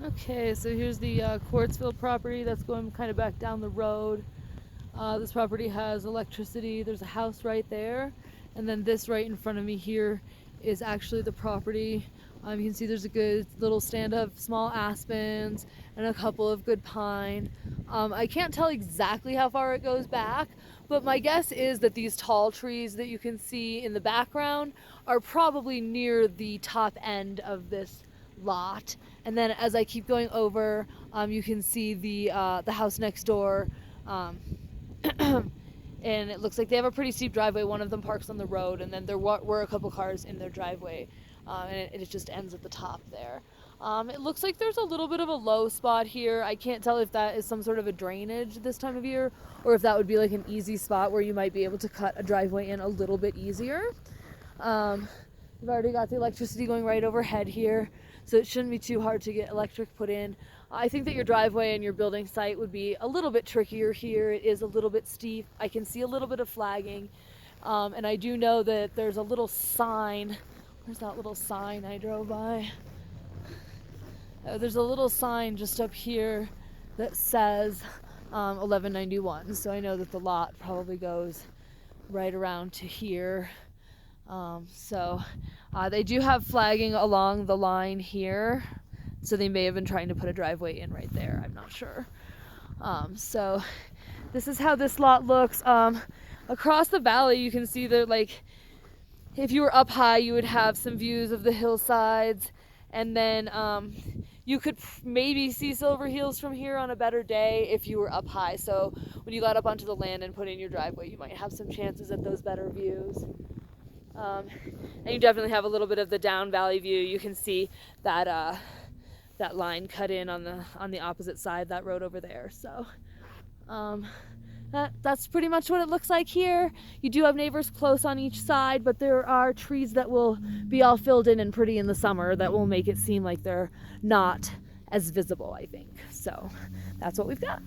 Okay, so here's the Quartzville property that's going kind of back down the road. This property has electricity. There's a house right there, and then this right in front of me here is actually the property. You can see there's a good little stand of small aspens and a couple of good pine. I can't tell exactly how far it goes back, but my guess is that these tall trees that you can see in the background are probably near the top end of this lot. And then as I keep going over, you can see the house next door. Um, and it looks like they have a pretty steep driveway. One of them parks on the road, and then there were a couple cars in their driveway, and it just ends at the top there. It looks like there's a little bit of a low spot here. I can't tell if that is some sort of a drainage this time of year, or if that would be like an easy spot where you might be able to cut a driveway in a little bit easier. We've already got the electricity going right overhead here, so it shouldn't be too hard to get electric put in. I think that your driveway and your building site would be a little bit trickier here. It is a little bit steep. I can see a little bit of flagging, and I do know that there's a little sign. Where's that little sign I drove by? There's a little sign just up here that says 1191, so I know that the lot probably goes right around to here. They do have flagging along the line here, so they may have been trying to put a driveway in right there. I'm not sure. So this is how this lot looks. Across the valley, you can see that, like, if you were up high, you would have some views of the hillsides, and then you could maybe see Silver Heels from here on a better day if you were up high. So when you got up onto the land and put in your driveway, you might have some chances at those better views. And you definitely have a little bit of the down valley view. You can see that that line cut in on the opposite side, that road over there. So that's pretty much what it looks like here. You do have neighbors close on each side, but there are trees that will be all filled in and pretty in the summer that will make it seem like they're not as visible, I think. So that's what we've got.